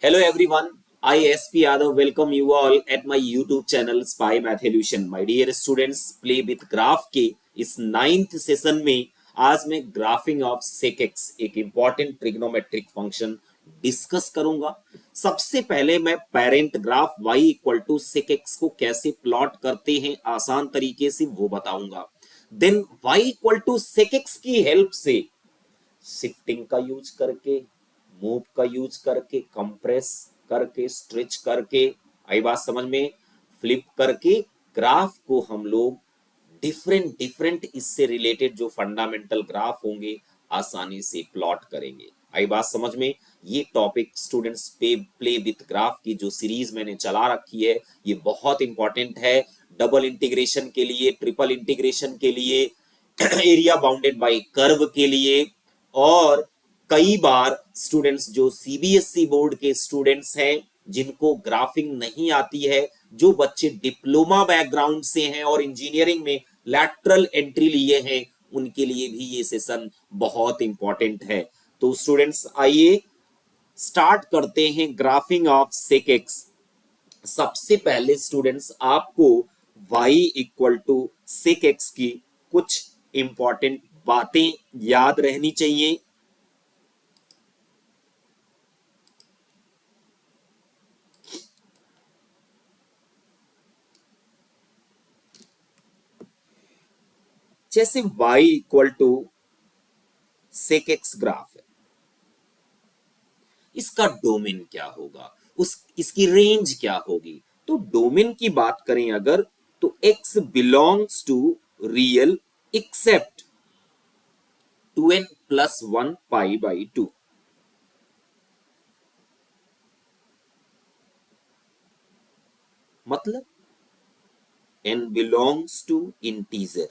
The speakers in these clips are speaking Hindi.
Hello everyone, I SP Yadav welcome you all at my YouTube channel Spy Mathelution. My dear students, play with graph के इस 9th सेशन में आज मैं ग्राफिंग ऑफ sec x एक इंपॉर्टेंट ट्रिग्नोमेट्रिक फंक्शन डिस्कस करूंगा। सबसे पहले मैं parent graph y equal to sec x को कैसे प्लॉट करते हैं आसान तरीके से वो बताऊंगा। Then y equal to sec x की हेल्प से शिफ्टिंग का यूज करके, मूव का यूज करके, कंप्रेस करके, स्ट्रेच करके, आई बात समझ में, फ्लिप करके ग्राफ को हम लोग डिफरेंट डिफरेंट इससे रिलेटेड जो फंडामेंटल ग्राफ होंगे आसानी से प्लॉट करेंगे। आई बात समझ में। ये टॉपिक स्टूडेंट्स पे प्ले विथ ग्राफ की जो सीरीज मैंने चला रखी है ये बहुत इंपॉर्टेंट है डबल इंटीग्रेशन के लिए, ट्रिपल इंटीग्रेशन के लिए, एरिया बाउंडेड बाय कर्व के लिए। और कई बार स्टूडेंट्स जो सीबीएसई बोर्ड के स्टूडेंट्स हैं जिनको ग्राफिंग नहीं आती है, जो बच्चे डिप्लोमा बैकग्राउंड से हैं और इंजीनियरिंग में लैटरल एंट्री लिए हैं, उनके लिए भी ये सेशन बहुत इंपॉर्टेंट है। तो स्टूडेंट्स आइए स्टार्ट करते हैं ग्राफिंग ऑफ सेक एक्स। सबसे पहले स्टूडेंट्स आपको y equal to sec x की कुछ इंपॉर्टेंट बातें याद रहनी चाहिए। जैसे y equal to sec x graph है, इसका डोमेन क्या होगा, उस इसकी रेंज क्या होगी। तो डोमेन की बात करें अगर, तो x belongs to real except 2n plus 1 pi by 2। मतलब n बिलोंग्स टू इंटीजर।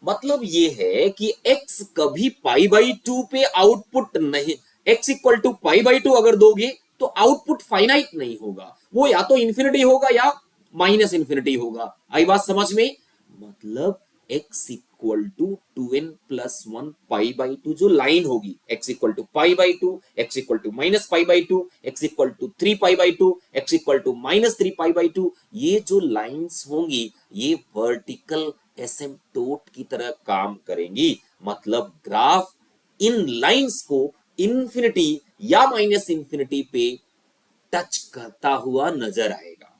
मतलब ये है कि x कभी पाई बाई 2 पे आउटपुट नहीं, x equal to pi by 2 अगर दोगे तो आउटपुट फाइनाइट नहीं होगा, वो या तो इंफिनिटी होगा या माइनस इंफिनिटी होगा। आई बात समझ में। मतलब x equal to 2n plus 1 pi by 2 जो लाइन होगी, x equal to pi by 2, x equal to minus pi by 2, x equal to 3 pi by 2, x equal to minus 3 pi by 2, ये जो लाइंस होंगी ये वर्टिकल एसिम्प्टोट की तरह काम करेंगी। मतलब ग्राफ इन लाइंस को इंफिनिटी या माइनस इंफिनिटी पे टच करता हुआ नजर आएगा।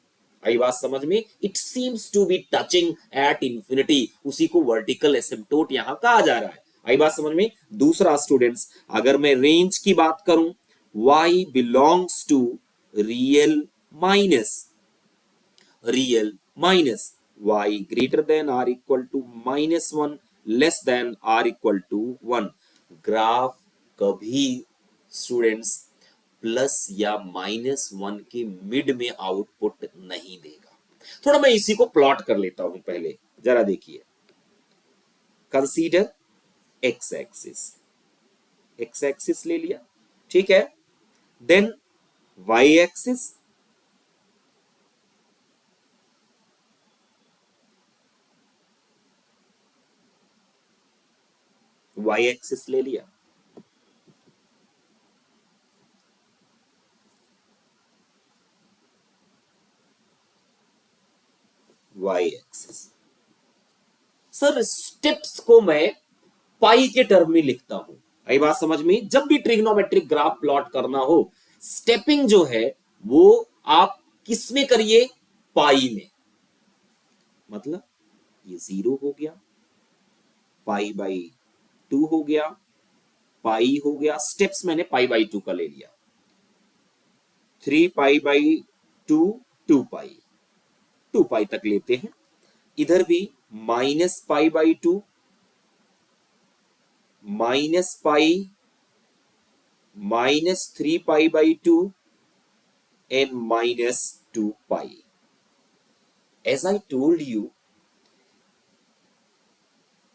आई बात समझ में। It seems to be touching at infinity, उसी को वर्टिकल एसिम्प्टोट यहां कहा जा रहा है। आई बात समझ में। दूसरा स्टूडेंट्स, अगर मैं रेंज की बात करूं, y belongs to real minus y greater than or equal to minus 1 less than or equal to 1। Graph कभी स्टूडेंट्स प्लस या माइनस 1 के मिड में आउटपुट नहीं देगा। थोड़ा मैं इसी को प्लॉट कर लेता हूं, पहले जरा देखिए। कंसीडर एक्स एक्सिस ले लिया, ठीक है। देन वाई एक्सिस, ले लिया। वाई एक्सिस, सर स्टेप्स को मैं पाई के टर्म में लिखता हूं। आई बात समझ में। जब भी ट्रिग्नोमेट्रिक ग्राफ प्लॉट करना हो, स्टेपिंग जो है वो आप किस में करिए, पाई में। मतलब ये 0 हो गया, पाई बाई 2 हो गया, पाई हो गया, स्टेप्स मैंने पाई बाई 2 का ले लिया। 3 पाई बाई 2, 2 पाई, 2 पाई तक लेते हैं। इधर भी minus pi by 2, minus pi, minus 3 pi by 2 and minus 2 pi। As I told you,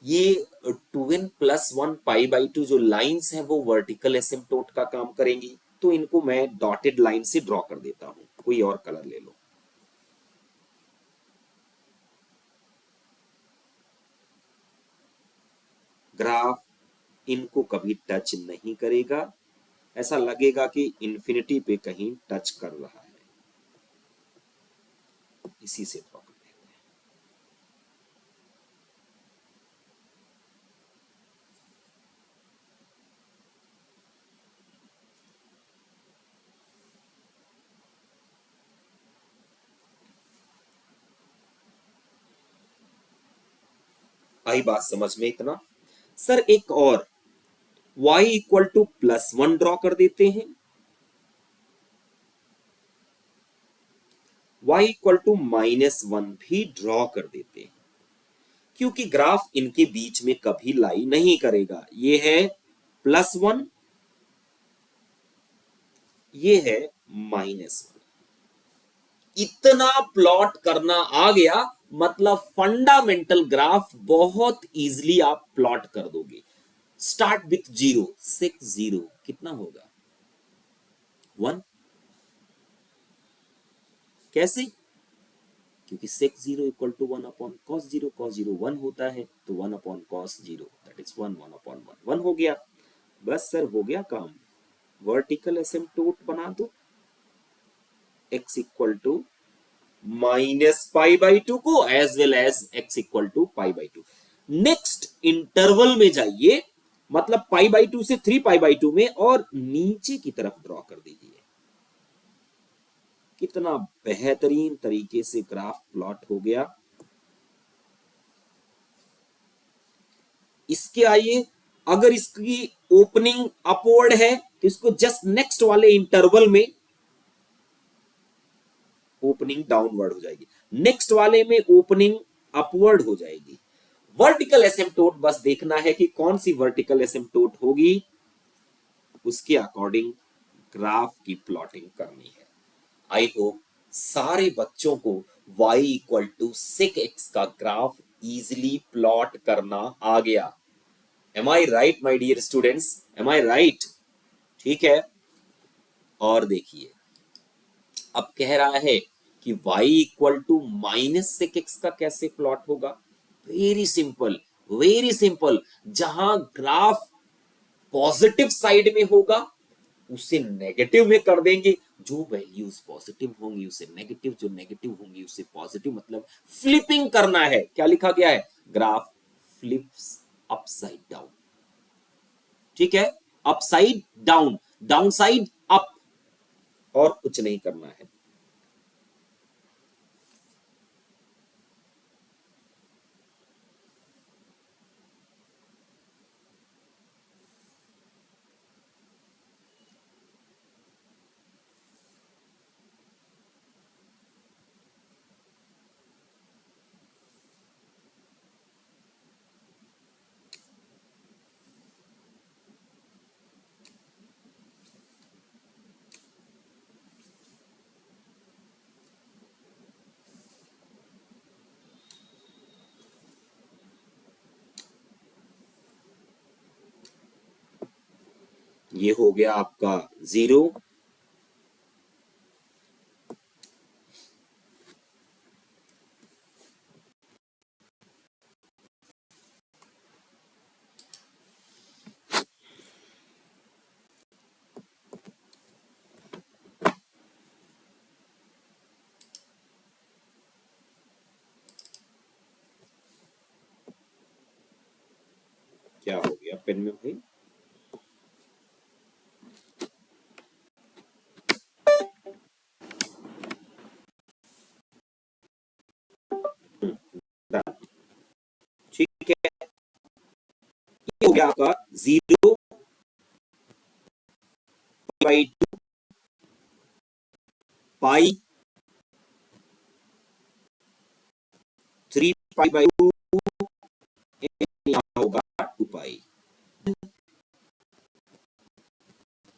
ये 2n प्लस 1 पाई बाई 2 जो लाइंस हैं वो वर्टिकल एसिम्प्टोट का काम करेंगी। तो इनको मैं डॉटेड लाइन से ड्रॉ कर देता हूं, कोई और कलर ले लो। ग्राफ इनको कभी टच नहीं करेगा ऐसा लगेगा कि इन्फिनिटी पे कहीं टच कर रहा है। इसी से ड्रॉ करते हैं। आई बात समझ में इतना? सर एक और y इक्वल टू +1 ड्रॉ कर देते हैं। y इक्वल टू -1 भी ड्रॉ कर देते हैं, क्योंकि ग्राफ इनके बीच में कभी लाई नहीं करेगा। ये है +1, ये है -1। इतना प्लॉट करना आ गया, मतलब फंडामेंटल ग्राफ बहुत इजीली आप प्लॉट कर दोगे। स्टार्ट विथ 0, सेक 0 कितना होगा? 1। कैसे? क्योंकि sec 0 equal to 1 upon cos 0, cos 0 1 होता है, तो 1 upon cos 0 that is 1, 1 upon 1 1 हो गया। बस सर हो गया काम। वर्टिकल एसिम्प्टोट बना दो, x इक्वल टू -π/2 को as well as x equal to π/2। Next interval में जाइए, मतलब π/2 से 3π/2 में, और नीचे की तरफ ड्रॉ कर दीजिए। कितना बेहतरीन तरीके से ग्राफ प्लॉट हो गया। इसके आइए, अगर इसकी ओपनिंग अपवर्ड है तो इसको जस्ट नेक्स्ट वाले इंटरवल में ओपनिंग डाउनवर्ड हो जाएगी, नेक्स्ट वाले में ओपनिंग अपवर्ड हो जाएगी। वर्टिकल एसिम्प्टोट बस देखना है कि कौन सी वर्टिकल एसिम्प्टोट होगी, उसके अकॉर्डिंग ग्राफ की प्लॉटिंग करनी है। आई होप सारे बच्चों को y equal to sec x का ग्राफ इजिली प्लॉट करना आ गया। Am I right my dear students? Am I right? ठीक है। और देखिए, अब कह रहा है कि y equal to -sec x का कैसे प्लॉट होगा? Very simple, very simple. जहां ग्राफ पॉजिटिव साइड में होगा उसे नेगेटिव में कर देंगे, जो वैल्यूज पॉजिटिव होंगी उसे नेगेटिव, जो नेगेटिव होंगी उसे पॉजिटिव, मतलब फ्लिपिंग करना है। क्या लिखा गया है? Graph flips upside down. ठीक है, upside down, down side up, और कुछ नहीं करना है। ये हो गया आपका 0। क्या हो गया पेन में भाई? ठीक है, ये हो गया आपका 0/2 पाई 3π/2, यहाँ होगा 2π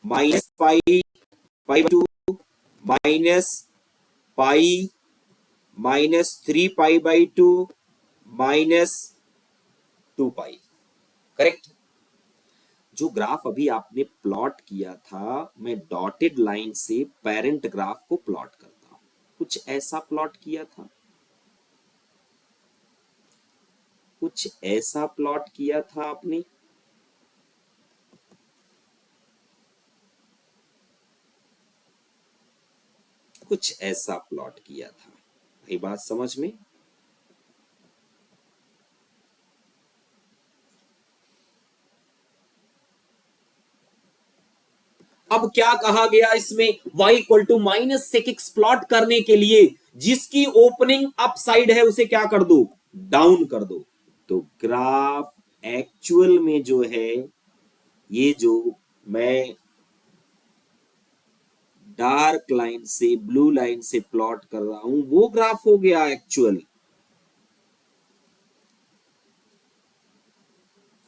-π/2 माइनस पाई -3π/2 -2π। करेक्ट। जो ग्राफ अभी आपने प्लॉट किया था, मैं डॉटेड लाइन से पेरेंट ग्राफ को प्लॉट करता हूं। कुछ ऐसा प्लॉट किया था, कुछ ऐसा प्लॉट किया था आपने। कुछ ऐसा प्लॉट किया था। ये बात समझ में? अब क्या कहा गया इसमें, y equal to minus sec x plot करने के लिए जिसकी ओपनिंग अप साइड है उसे क्या कर दो, डाउन कर दो। तो ग्राफ एक्चुअल में जो है, ये जो मैं डार्क लाइन से ब्लू लाइन से प्लॉट कर रहा हूं वो ग्राफ हो गया एक्चुअल।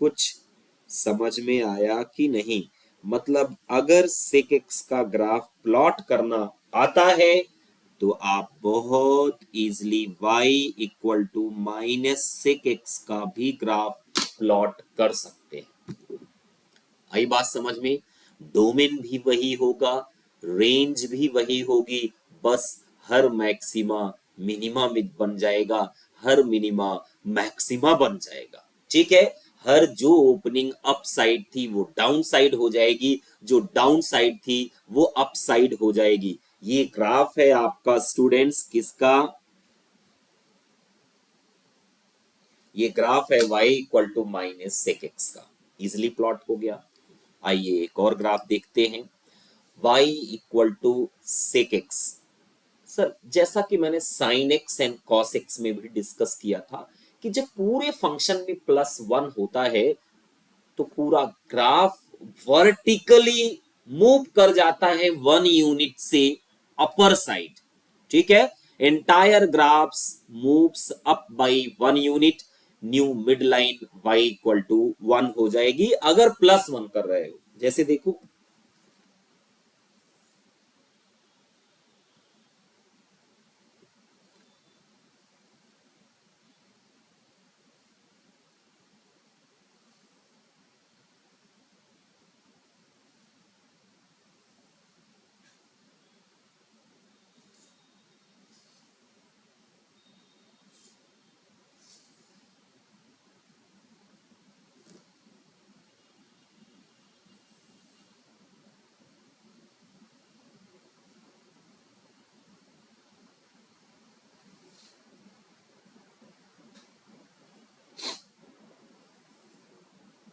कुछ समझ में आया कि नहीं? मतलब अगर सेक एक्स का ग्राफ प्लॉट करना आता है तो आप बहुत easily y equal to minus sec x का भी ग्राफ प्लॉट कर सकते हैं। आई बात समझ में? डोमेन भी वही होगा, रेंज भी वही होगी, बस हर मैक्सिमा मिनिमा में बन जाएगा, हर मिनिमा मैक्सिमा बन जाएगा। ठीक है, हर जो ओपनिंग अप साइड थी वो डाउन साइड हो जाएगी, जो डाउन साइड थी वो अप साइड हो जाएगी। ये ग्राफ है आपका स्टूडेंट्स किसका? ये ग्राफ है y equal to minus sec x का। इजिली प्लॉट हो गया। आइए एक और ग्राफ देखते हैं, y equal to sec x. Sir जैसा कि मैंने sine x and cos x में भी डिस्कस किया था कि जब पूरे फंक्शन में प्लस वन होता है तो पूरा ग्राफ वर्टिकली मूव कर जाता है वन यूनिट से अपर साइड। ठीक है, entire graphs moves up by one unit. New mid line y equal to one हो जाएगी अगर प्लस वन कर रहे हो। जैसे देखो,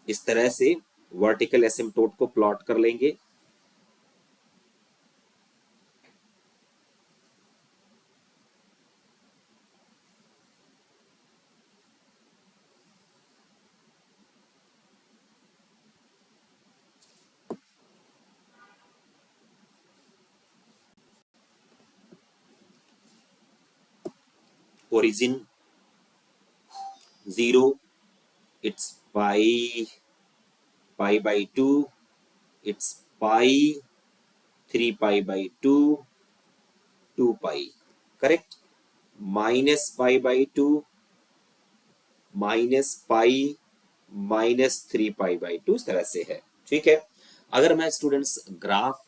इस तरह से वर्टिकल एसिम्पटोट को प्लॉट कर लेंगे। Origin 0, it's pi by 2, it's pi 3 pi by 2, 2 pi, correct. Minus pi by two, minus pi, minus 3 pi by 2, इस तरह से है। ठीक है, अगर मैं स्टूडेंट्स ग्राफ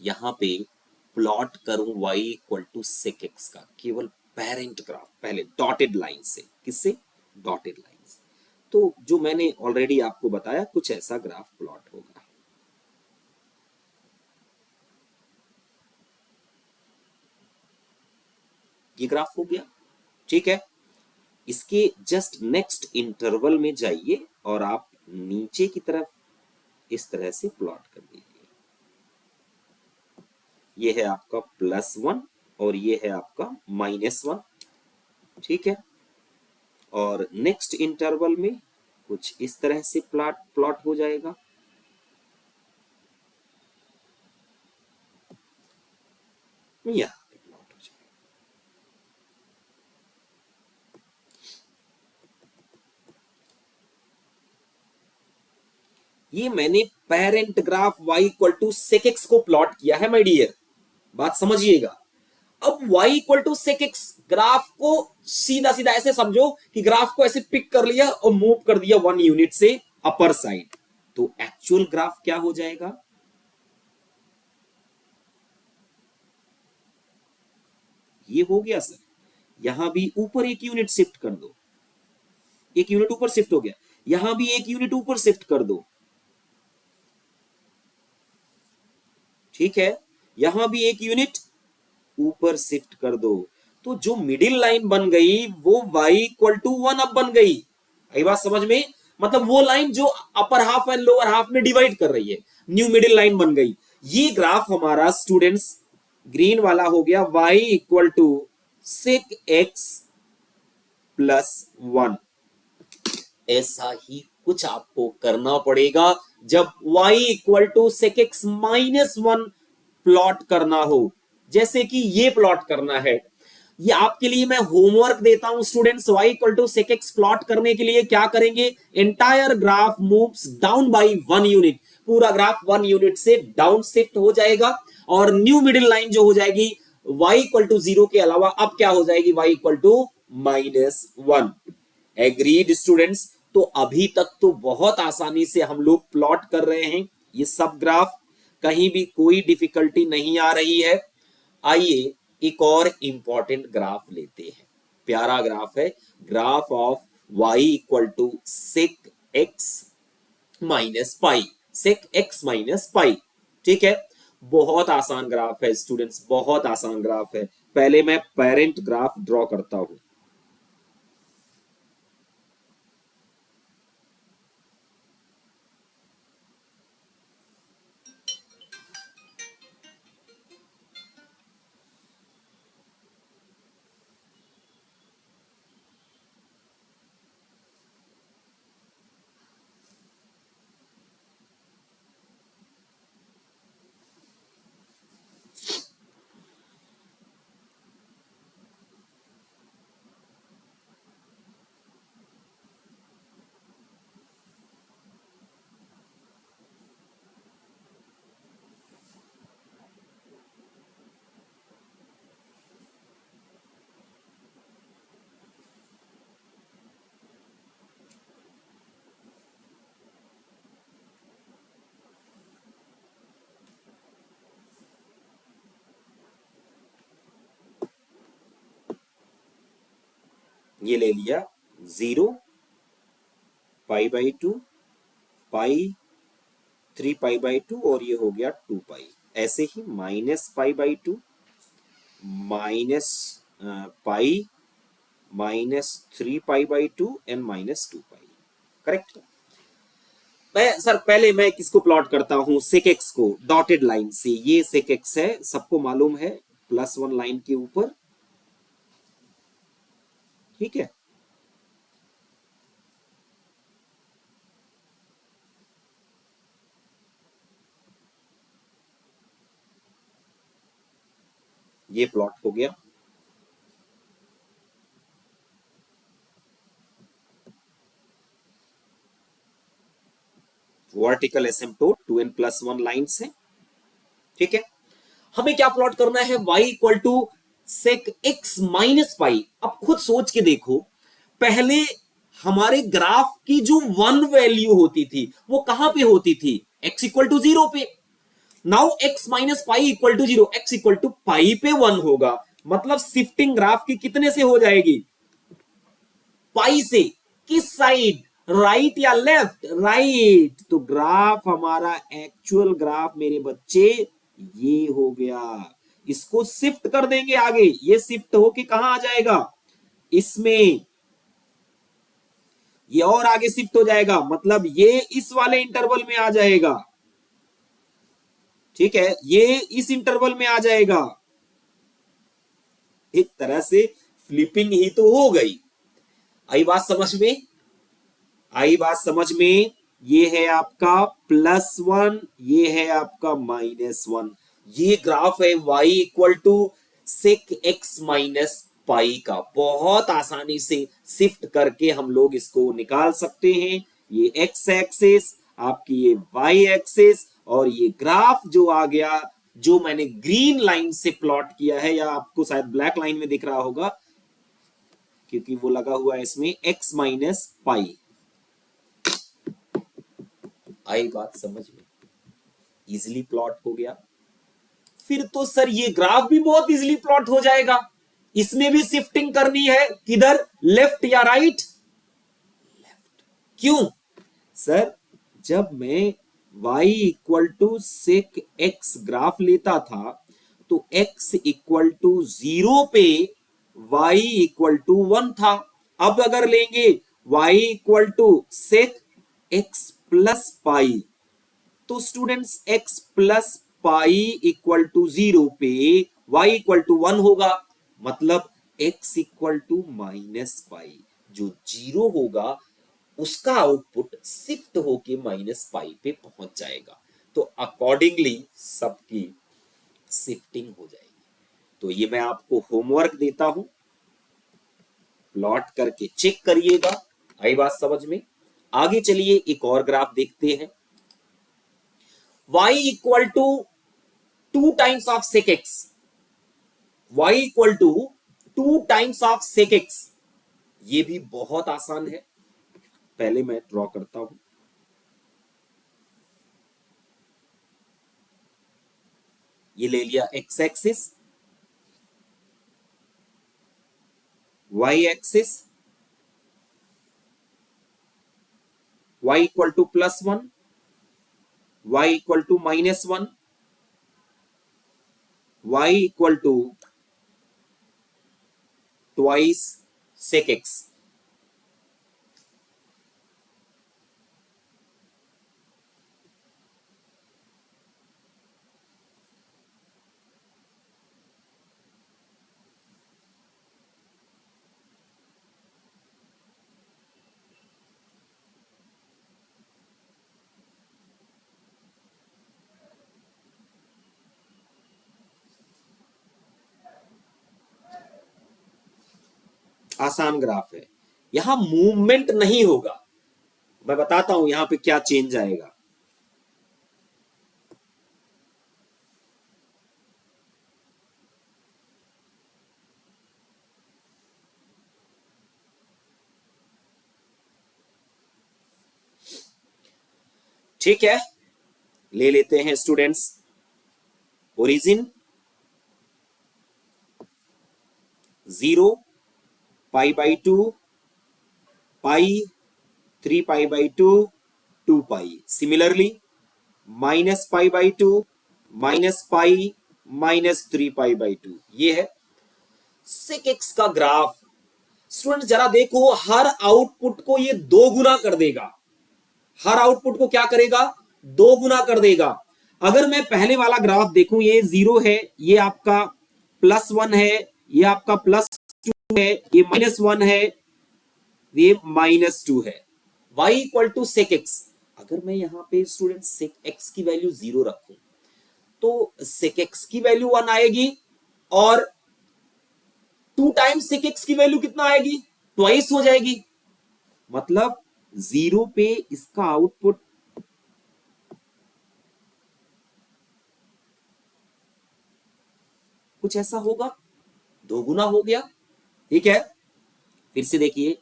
यहाँ पे प्लॉट करूं y equal to sec x का, केवल पेरेंट ग्राफ पहले डॉटेड लाइन से, किससे? डॉटेड लाइन से। तो जो मैंने ऑलरेडी आपको बताया कुछ ऐसा ग्राफ प्लॉट होगा। ये ग्राफ हो गया। ठीक है, इसके जस्ट नेक्स्ट इंटरवल में जाइए और आप नीचे की तरफ इस तरह से प्लॉट कर दीजिए। ये है आपका प्लस वन और ये है आपका माइनस वन। ठीक है, और नेक्स्ट इंटरवल में कुछ इस तरह से प्लॉट हो जाएगा। यहाँ पे प्लॉट हो जाएगा। ये मैंने parent graph y equal to sec x को प्लॉट किया है माय डियर, बात समझिएगा। अब y equal to sec x graph को सीधा सीधा ऐसे समझो कि ग्राफ को ऐसे पिक कर लिया और मूव कर दिया वन यूनिट से अपर साइड, तो एक्चुअल ग्राफ क्या हो जाएगा? ये हो गया सर। यहां भी ऊपर एक यूनिट शिफ्ट कर दो, एक यूनिट ऊपर शिफ्ट हो गया, यहां भी एक यूनिट ऊपर शिफ्ट कर दो। ठीक है, यहां भी एक यूनिट ऊपर शिफ्ट कर दो, तो जो मिडिल लाइन बन गई वो y इक्वल टू 1 अब बन गई। आई बात समझ में? मतलब वो लाइन जो upper half and lower half में डिवाइड कर रही है, न्यू मिडिल लाइन बन गई। ये ग्राफ हमारा स्टूडेंट्स ग्रीन वाला हो गया y equal to sec x plus 1। ऐसा ही कुछ आपको करना पड़ेगा जब y equal to sec x minus 1 plot करना हो। जैसे कि ये प्लॉट करना है, ये आपके लिए मैं होमवर्क देता हूं students. y equal to sec x plot करने के लिए क्या करेंगे, entire graph moves down by 1 unit. पूरा ग्राफ 1 यूनिट से डाउन शिफ्ट हो जाएगा और न्यू मिडिल लाइन जो हो जाएगी y इक्वल टू 0 के अलावा अब क्या हो जाएगी, y equal to minus 1। Agreed students? तो अभी तक तो बहुत आसानी से हम लोग प्लॉट कर रहे हैं ये सब ग्राफ, कहीं भी कोई डिफिकल्टी नहीं आ रही है। आइए एक और इंपॉर्टेंट ग्राफ लेते हैं, प्यारा ग्राफ है, graph of y equal to sec x minus pi, sec x minus pi. ठीक है, बहुत आसान ग्राफ है स्टूडेंट्स, बहुत आसान ग्राफ है। पहले मैं पेरेंट ग्राफ ड्रॉ करता हूं। ये ले लिया 0, पाई बाई 2, पाई 3 पाई बाई 2 और ये हो गया 2 पाई। ऐसे ही minus pi by 2, minus pi, -3 pi by 2 and -2 pi. Correct? मैं सर पहले मैं किसको प्लॉट करता हूं, सेक एक्स को डॉटेड लाइन से। ये सेक एक्स है, सबको मालूम है, +1 लाइन के ऊपर। ठीक है, ये प्लॉट हो गया। वर्टिकल एसिम्प्टोट 2n+1 लाइन से। ठीक है, हमें क्या प्लॉट करना है, y equal to sec x minus pi. अब खुद सोच के देखो, पहले हमारे ग्राफ की जो 1 वैल्यू होती थी वो कहां पे होती थी, x इक्वल टू 0 पे। Now x minus pi equal to 0, x equal to pi पे 1 होगा। मतलब शिफ्टिंग ग्राफ की कितने से हो जाएगी, पाई से। किस साइड, राइट या लेफ्ट, राइट। तो ग्राफ हमारा एक्चुअल ग्राफ मेरे बच्चे ये हो गया। इसको शिफ्ट कर देंगे आगे, ये शिफ्ट होके कहां आ जाएगा, इसमें। ये और आगे शिफ्ट हो जाएगा, मतलब ये इस वाले इंटरवल में आ जाएगा। ठीक है, ये इस इंटरवल में आ जाएगा। एक तरह से फ्लिपिंग ही तो हो गई। आई बात समझ में? आई बात समझ में? ये है आपका +1, ये है आपका -1। ये ग्राफ है y equal to sec x minus pi का। बहुत आसानी से शिफ्ट करके हम लोग इसको निकाल सकते हैं। ये x एक्सिस, आपकी ये y एक्सिस, और ये ग्राफ जो आ गया, जो मैंने ग्रीन लाइन से प्लॉट किया है, या आपको शायद ब्लैक लाइन में दिख रहा होगा क्योंकि वो लगा हुआ है इसमें, x माइनस पाई। आई बात समझ में? इजिली प्लॉट हो गया। फिर तो सर ये ग्राफ भी बहुत इजिली प्लॉट हो जाएगा। इसमें भी शिफ्टिंग करनी है, किधर, लेफ्ट या राइट? क्यों सर, जब मैं y equal to sec x graph लेता था तो x इक्वल टू 0 पे y इक्वल टू 1 था। अब अगर लेंगे y equal to sec x plus pi, तो students x plus pi equal to 0 पे y इक्वल टू 1 होगा, मतलब x equal to minus pi. जो 0 होगा उसका आउटपुट शिफ्ट होके माइनस पाई पे पहुंच जाएगा, तो अकॉर्डिंगली सबकी शिफ्टिंग हो जाएगी। तो ये मैं आपको होमवर्क देता हूं, प्लॉट करके चेक करिएगा। आई बात समझ में? आगे चलिए एक और ग्राफ देखते हैं। y equal to 2 times of sec x, y equal to 2 times of sec x। ये भी बहुत आसान है, पहले मैं ड्रॉ करता हूं। ये ले लिया x axis, y axis, y equal to plus 1, y equal to minus 1, y equal to twice sec x। आसान ग्राफ है, यहां मूवमेंट नहीं होगा। मैं बताता हूं यहां पे क्या चेंज आएगा। ठीक है, ले लेते हैं students origin 0 pi by 2 pi 3 pi by 2 2 pi. Similarly minus pi by 2 minus pi minus 3 pi by 2। ये है sec x का ग्राफ। स्टूडेंट जरा देखो, हर आउटपुट को ये दो गुना कर देगा। हर आउटपुट को क्या करेगा? दो गुना कर देगा। अगर मैं पहले वाला ग्राफ देखूं, ये 0 है, ये आपका प्लस 1 है, ये आपका प्लस 2 है, ये माइनस 1 है, ये माइनस 2 है। y equal to sec x. अगर मैं यहां पे स्टूडेंट सेक एक्स की वैल्यू 0 रखूं, तो सेक एक्स की वैल्यू 1 आएगी, और 2 टाइम्स सेक एक्स की वैल्यू कितना आएगी? ट्वाइस हो जाएगी। मतलब 0 पे इसका आउटपुट कुछ ऐसा होगा, दो गुना हो गया। ठीक है, फिर से देखिए,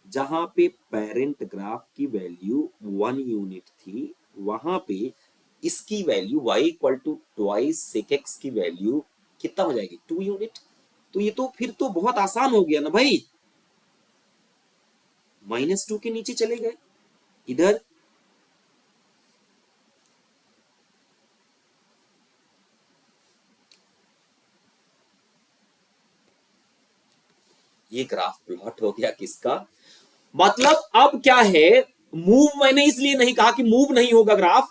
जहां पे पेरेंट ग्राफ की वैल्यू 1 यूनिट थी, वहां पे इसकी value y equal to twice sec x की वैल्यू कितना हो जाएगी? 2 यूनिट। तो ये तो फिर तो बहुत आसान हो गया ना भाई, -2 के नीचे चले गए इधर। ये ग्राफ प्लॉट हो गया किसका? मतलब अब क्या है, मूव मैंने इसलिए नहीं कहा कि मूव नहीं होगा ग्राफ।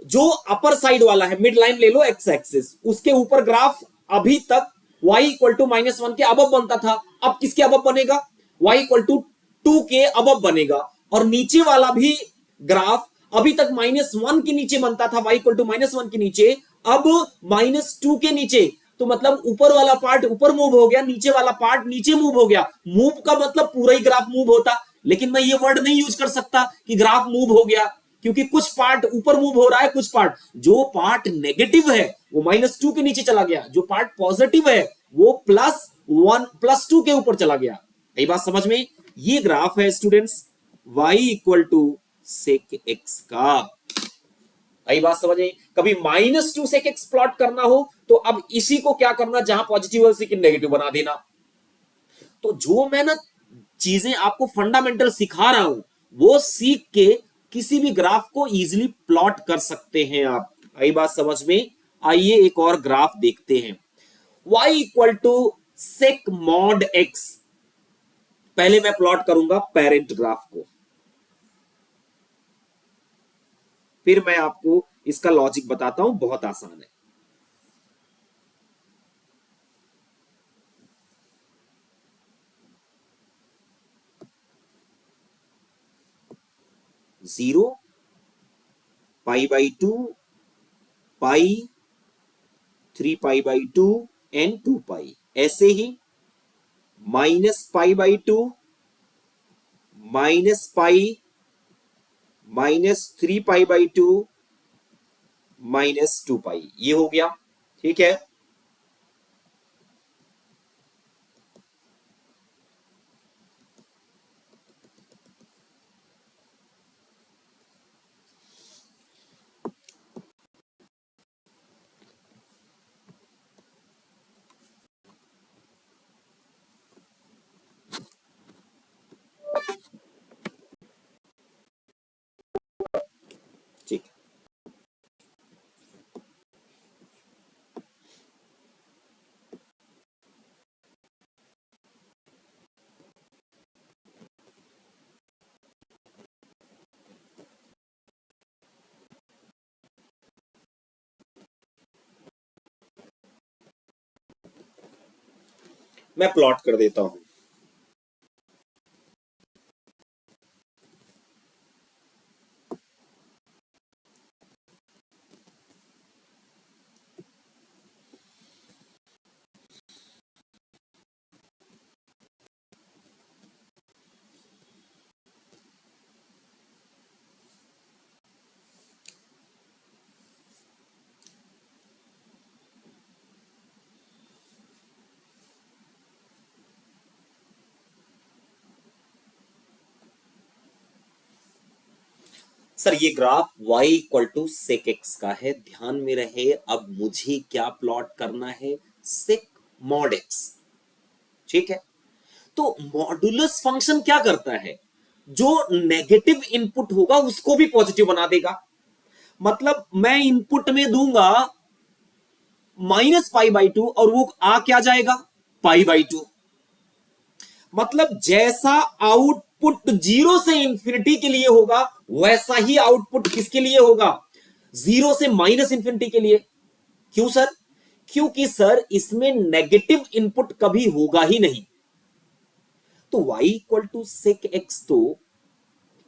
जो अपर साइड वाला है, मिड लाइन ले लो एक्स एक्सिस, उसके ऊपर ग्राफ अभी तक y इक्वल टू -1 के अबव बनता था। अब किसके अबव बनेगा? y इक्वल टू 2 के अबव बनेगा। और नीचे वाला भी ग्राफ अभी तक -1 के नीचे बनता था, y इक्वल टू -1 के नीचे, अब -2 के नीचे। तो मतलब ऊपर वाला पार्ट ऊपर मूव हो गया, नीचे वाला पार्ट नीचे मूव हो गया। मूव का मतलब पूरा ही ग्राफ मूव होता, लेकिन मैं ये वर्ड नहीं यूज कर सकता कि ग्राफ मूव हो गया, क्योंकि कुछ पार्ट ऊपर मूव हो रहा है, कुछ पार्ट, जो पार्ट नेगेटिव है वो -2 के नीचे चला गया, जो पार्ट पॉजिटिव है वो +1 +2 के ऊपर चला गया। यही बात समझ में? ये ग्राफ है students y equal to sec x का। यही बात समझ में? कभी -2 सेक एक्स प्लॉट करना हो तो अब इसी को क्या करना, जहां पॉजिटिव है उसी की नेगेटिव बना देना। तो जो मैं ना चीजें आपको फंडामेंटल सिखा रहा हूं, वो सीख के किसी भी ग्राफ को इजीली प्लॉट कर सकते हैं आप। आई बात समझ में? आइए एक और ग्राफ देखते हैं। y equal to sec mod x। पहले मैं प्लॉट करूंगा पेरेंट ग्राफ को, फिर मैं आपको इसका लॉजिक बताता हूं, बहुत आसान है। Zero, pi by two, pi, 3 pi by 2 and 2 pi, ऐसे ही -पाई बाई 2, -पाई, -3 पाई बाई 2, -2 पाई, ये हो गया। ठीक है, ठीक। मैं प्लॉट कर देता हूं। सर ये graph y equal to sec x का है, ध्यान में रहे। अब मुझे क्या प्लॉट करना है, सेक मॉड एक्स। ठीक है, तो मॉडुलस फंक्शन क्या करता है, जो नेगेटिव इनपुट होगा उसको भी पॉजिटिव बना देगा। मतलब मैं इनपुट में दूंगा -पाई बाई 2 और वो आ क्या जाएगा, पाई बाई 2। मतलब जैसा आउटपुट 0 से इंफिनिटी के लिए होगा, वैसा ही आउटपुट किसके लिए होगा, 0 से -इंफिनिटी के लिए। क्यों सर, क्योंकि सर इसमें नेगेटिव इनपुट कभी होगा ही नहीं। तो y equal to sec x तो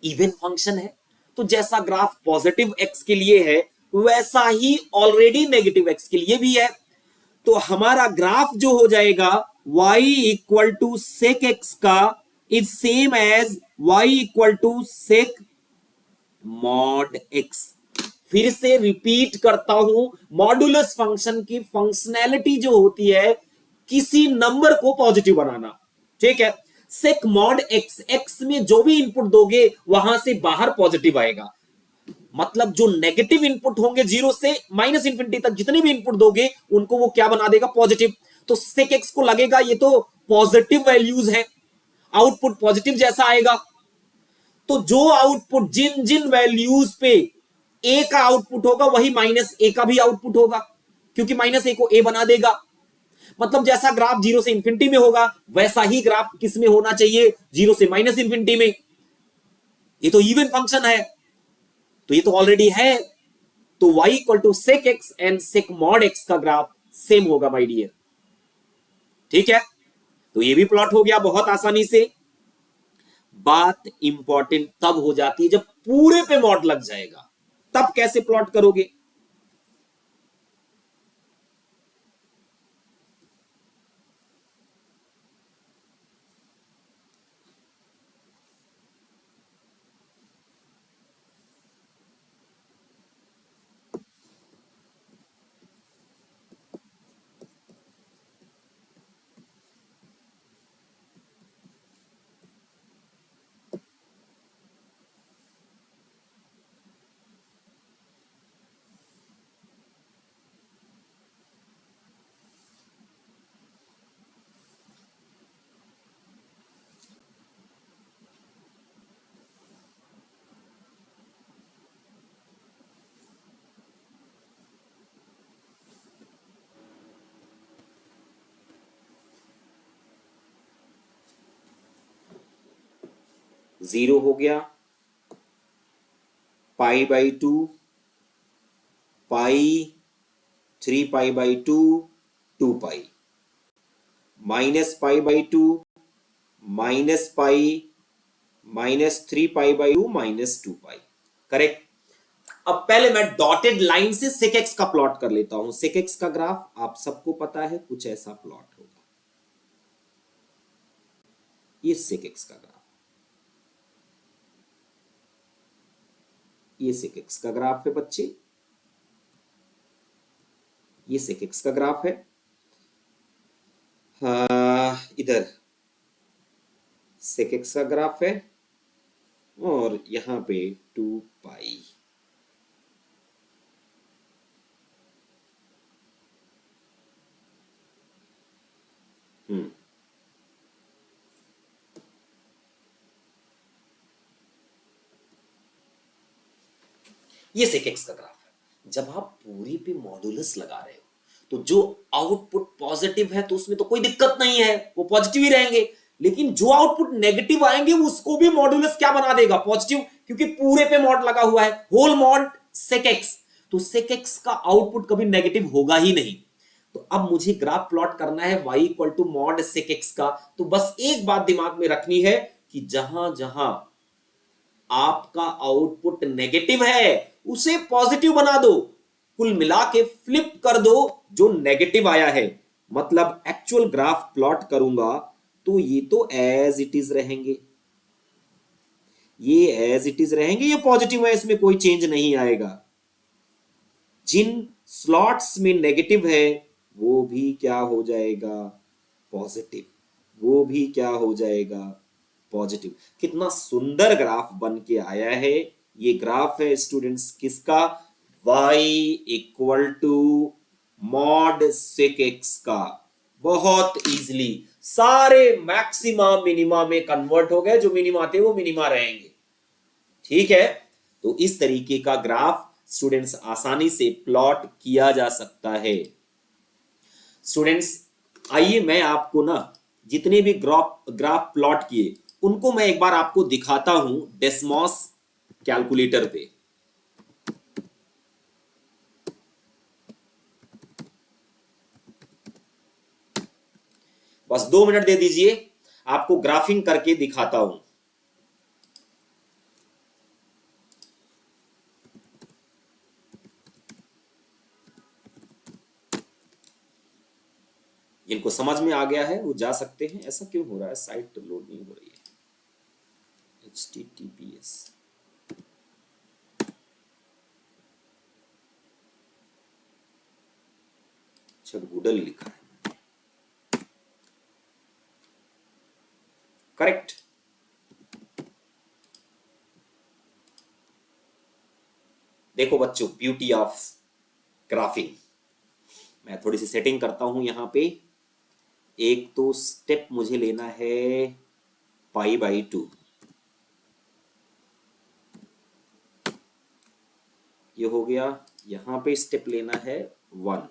इवन फंक्शन है, तो जैसा ग्राफ पॉजिटिव x के लिए है, वैसा ही ऑलरेडी नेगेटिव x के लिए भी है। तो हमारा ग्राफ जो हो जाएगा y equal to sec x का is same as y equal to sec mod x। फिर से रिपीट करता हूं, मॉडुलस फंक्शन की फंक्शनैलिटी जो होती है, किसी नंबर को पॉजिटिव बनाना। ठीक है, सेक मॉड एक्स, एक्स में जो भी इनपुट दोगे वहां से बाहर पॉजिटिव आएगा। मतलब जो नेगेटिव इनपुट होंगे 0 से -इंफिनिटी तक, जितने भी इनपुट दोगे उनको वो क्या बना देगा, पॉजिटिव। तो सेक एक्स को लगेगा ये तो पॉजिटिव वैल्यूज है, आउटपुट पॉजिटिव जैसा आएगा। तो जो आउटपुट जिन जिन वैल्यूज पे ए का आउटपुट होगा, वही -ए का भी आउटपुट होगा, क्योंकि -ए को ए बना देगा। मतलब जैसा ग्राफ 0 से इंफिनिटी में होगा, वैसा ही ग्राफ किस में होना चाहिए, 0 से -इंफिनिटी में। ये तो इवन फंक्शन है, तो ये तो ऑलरेडी है। तो y equal to sec x and sec mod x का ग्राफ सेम होगा माय डियर। ठीक है, तो ये भी प्लॉट हो गया बहुत आसानी से। बात इंपॉर्टेंट तब हो जाती है जब पूरे पे मॉड लग जाएगा, तब कैसे प्लॉट करोगे। 0 हो गया, π/2, पाई, 3π/2, 2π, -π/2, -π, -3π/2, -2π। करेक्ट। अब पहले मैं डॉटेड लाइन से sec x का प्लॉट कर लेता हूं। sec x का ग्राफ आप सबको पता है, कुछ ऐसा प्लॉट होगा। ये sec x का ग्राफ, ये sec x का ग्राफ है बच्चे, ये sec x का ग्राफ है। इधर sec x का ग्राफ है और यहां पे 2π। ये sec x का ग्राफ है। जब आप पूरी पे मॉडुलस लगा रहे हो तो जो आउटपुट पॉजिटिव है तो उसमें तो कोई दिक्कत नहीं है, वो पॉजिटिव ही रहेंगे। लेकिन जो आउटपुट नेगेटिव आएंगे उसको भी मॉडुलस क्या बना देगा, पॉजिटिव, क्योंकि पूरे पे मॉड लगा हुआ है, होल मॉड sec x। तो sec x का आउटपुट कभी नेगेटिव होगा ही नहीं। तो अब मुझे ग्राफ प्लॉट करना है y equal to mod sec x का। तो बस एक बात दिमाग में रखनी है कि जहां जहां आपका आउटपुट नेगेटिव है उसे पॉजिटिव बना दो, कुल मिला के फ्लिप कर दो जो नेगेटिव आया है। मतलब एक्चुअल ग्राफ प्लॉट करूंगा तो ये तो एज इट इज रहेंगे, ये एज इट इज रहेंगे, ये पॉजिटिव है, इसमें कोई चेंज नहीं आएगा। जिन स्लॉट्स में नेगेटिव है वो भी क्या हो जाएगा, पॉजिटिव, वो भी क्या हो जाएगा, पॉजिटिव। कितना सुंदर ग्राफ बन के आया है। ये ग्राफ है स्टूडेंट्स किसका, y equal to mod sec x का। बहुत इजीली सारे मैक्सिमा मिनिमा में कन्वर्ट हो गए, जो मिनिमा थे वो मिनिमा रहेंगे। ठीक है, तो इस तरीके का ग्राफ स्टूडेंट्स आसानी से प्लॉट किया जा सकता है। स्टूडेंट्स आइए मैं आपको ना जितने भी ग्राफ प्लॉट किए उनको मैं एक बार आपको दिखाता हूं डेस्मॉस कैलकुलेटर पे। बस 2 मिनट दे दीजिए, आपको ग्राफिंग करके दिखाता हूं। जिनको समझ में आ गया है वो जा सकते हैं। ऐसा क्यों हो रहा है, साइट लोड नहीं हो रही है, HTTPS। अच्छा गूगल लिखा है, करेक्ट। देखो बच्चों, ब्यूटी ऑफ ग्राफिंग। मैं थोड़ी सी सेटिंग करता हूं यहां पे। एक तो स्टेप मुझे लेना है π/2, ये हो गया। यहां पे स्टेप लेना है 1,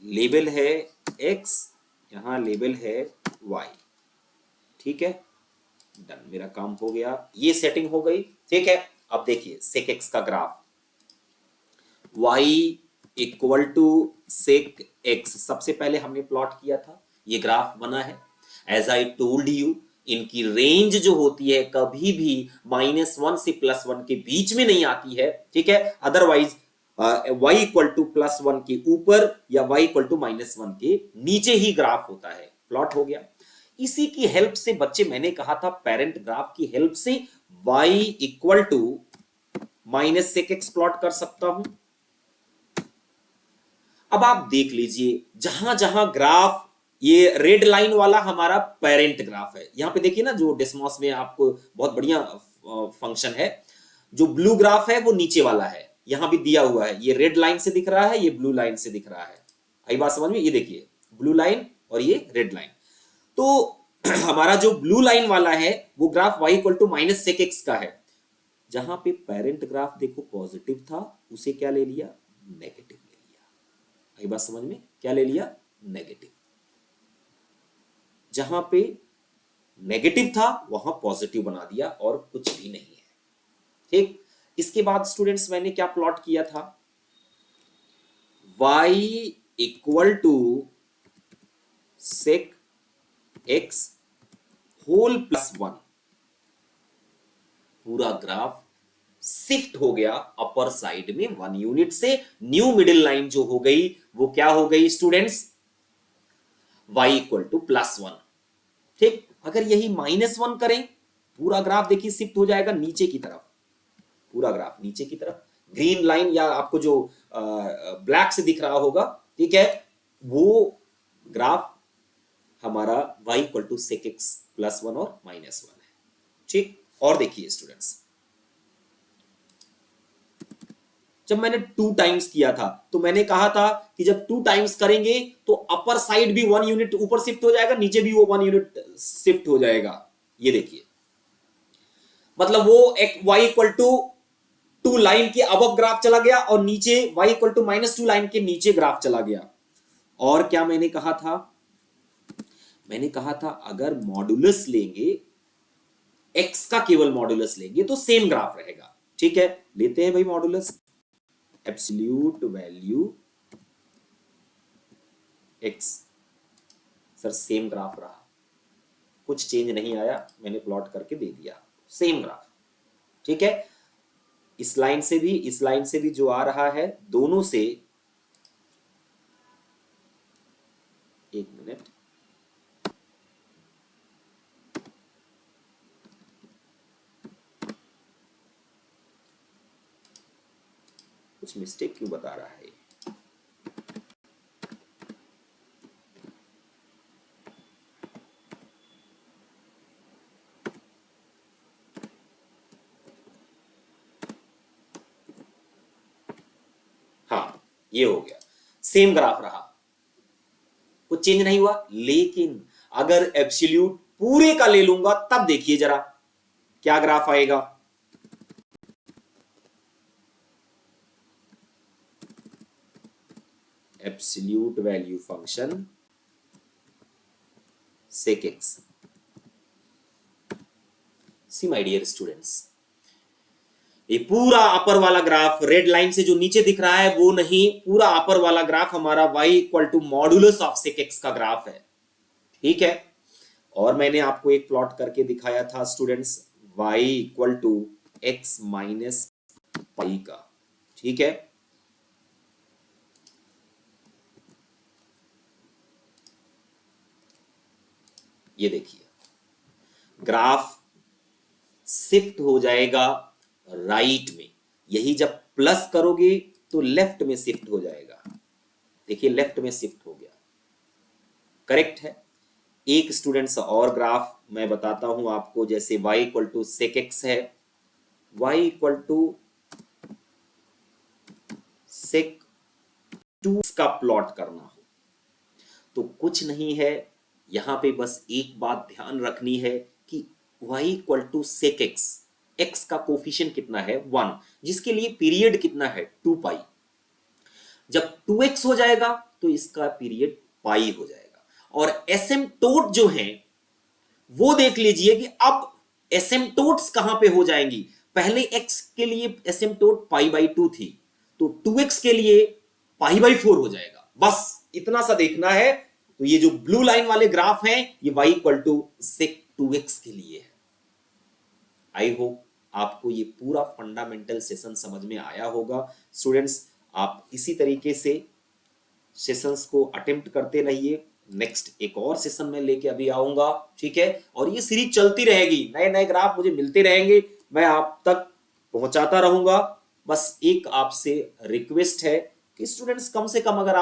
लेबल है x, यहां लेबल है y। ठीक है, डन, मेरा काम हो गया, ये सेटिंग हो गई। ठीक है, अब देखिए sec x का graph, y equal to sec x सबसे पहले हमने प्लॉट किया था, ये ग्राफ बना है। एज आई टोल्ड यू, इनकी रेंज जो होती है कभी भी -1 से +1 के बीच में नहीं आती है। ठीक है, अदरवाइज y इक्वल टू +1 के ऊपर या y इक्वल टू -1 के नीचे ही ग्राफ होता है। प्लॉट हो गया। इसी की हेल्प से बच्चे, मैंने कहा था पेरेंट ग्राफ की हेल्प से y equal to -sec x plot कर सकता हूं। अब आप देख लीजिए, जहां जहां ग्राफ, ये रेड लाइन वाला हमारा पेरेंट ग्राफ है। यहां पे देखिए ना, जो डेस्मॉस में आपको बहुत बढ़िया फंक्शन है। जो ब्लू ग्राफ है वो नीचे वाला है, यहां भी दिया हुआ है, ये रेड लाइन से दिख रहा है, ये ब्लू लाइन से दिख रहा है। आई बात समझ में, ये देखिए ब्लू लाइन और ये रेड लाइन। तो हमारा जो ब्लू लाइन वाला है वो graph y equal to -sec x का है। जहां पे पेरेंट ग्राफ देखो पॉजिटिव था, उसे क्या ले लिया, नेगेटिव ले लिया। आई बात समझ में, क्या ले लिया, नेगेटिव। जहां पे नेगेटिव था वहां पॉजिटिव बना दिया और कुछ भी नहीं है। ठीक, इसके बाद स्टूडेंट्स मैंने क्या प्लॉट किया था, y equal to sec x whole plus 1, पूरा ग्राफ शिफ्ट हो गया अपर साइड में 1 यूनिट से। न्यू मिडिल लाइन जो हो गई वो क्या हो गई students, y equal to plus 1। ठीक, अगर यही -1 करें, पूरा ग्राफ देखिए शिफ्ट हो जाएगा नीचे की तरफ, पूरा ग्राफ नीचे की तरफ। ग्रीन लाइन या आपको जो ब्लैक से दिख रहा होगा, ठीक है, वो ग्राफ हमारा y equal to sec x plus 1 और -1 है। ठीक, और देखिए स्टूडेंट्स, जब मैंने 2 टाइम्स किया था तो मैंने कहा था कि जब 2 टाइम्स करेंगे तो अपर साइड भी 1 यूनिट ऊपर शिफ्ट हो जाएगा, नीचे भी वो 1 यूनिट शिफ्ट हो जाएगा। ये देखिए, मतलब वो एक y इक्वल टू 2 लाइन के अबव ग्राफ चला गया और नीचे y इक्वल टू -2 लाइन के नीचे ग्राफ चला गया। और क्या मैंने कहा था, मैंने कहा था अगर मॉडुलस लेंगे, x का केवल मॉडुलस लेंगे तो सेम ग्राफ रहेगा। ठीक है, लेते हैं भाई modulus, absolute value x, sir same graph रहा, कुछ चेंज नहीं आया, मैंने प्लॉट करके दे दिया, सेम ग्राफ। ठीक है, इस लाइन से भी इस लाइन से भी जो आ रहा है, दोनों से, एक मिनट, कुछ मिस्टेक क्यों बता रहा है। हाँ, ये हो गया, सेम ग्राफ रहा, कुछ चेंज नहीं हुआ। लेकिन अगर एब्सोल्यूट पूरे का ले लूंगा तब देखिए जरा क्या ग्राफ आएगा। Absolute value function sec x. See my dear students, ये पूरा अपर वाला ग्राफ रेड लाइन से जो नीचे दिख रहा है वो नहीं, पूरा अपर वाला ग्राफ हमारा y equal to modulus of sec x का ग्राफ है। ठीक है, और मैंने आपको एक प्लॉट करके दिखाया था students, y equal to x minus pi का। ठीक है, ये देखिए ग्राफ शिफ्ट हो जाएगा राइट में, यही जब प्लस करोगे तो लेफ्ट में शिफ्ट हो जाएगा। देखिए लेफ्ट में शिफ्ट हो गया, करेक्ट है। एक स्टूडेंट्स और ग्राफ मैं बताता हूं आपको, जैसे y equal to sec x है, y इक्वल टू सेक 2 का प्लॉट करना हो तो कुछ नहीं है, यहां पे बस एक बात ध्यान रखनी है कि y equal to sec x, x का कोफिशिएंट कितना है 1, जिसके लिए पीरियड कितना है 2 पाई। जब 2x हो जाएगा तो इसका पीरियड पाई हो जाएगा। और एसिम्पटोट जो है वो देख लीजिए कि अब एसिम्पटोट्स कहां पे हो जाएंगी। पहले x के लिए एसिम्पटोट पाई बाई 2 थी, तो 2x के लिए पाई बाई 4 हो जाएगा। बस इतना सा देखना है। तो ये जो ब्लू लाइन वाले ग्राफ हैं ये y equal to sec 2x के लिए है। आई होप आपको ये पूरा फंडामेंटल सेशन समझ में आया होगा। स्टूडेंट्स, आप इसी तरीके से सेशंस को अटेम्प्ट करते रहिए। नेक्स्ट एक और सेशन में लेके अभी आऊंगा, ठीक है, और ये सीरीज चलती रहेगी, नए नए ग्राफ मुझे मिलते रहेंगे, मैं आप तक पहुंचाता रहूंगा। बस एक आपसे रिक्वेस्ट है कि स्टूडेंट्स कम से कम अगर आप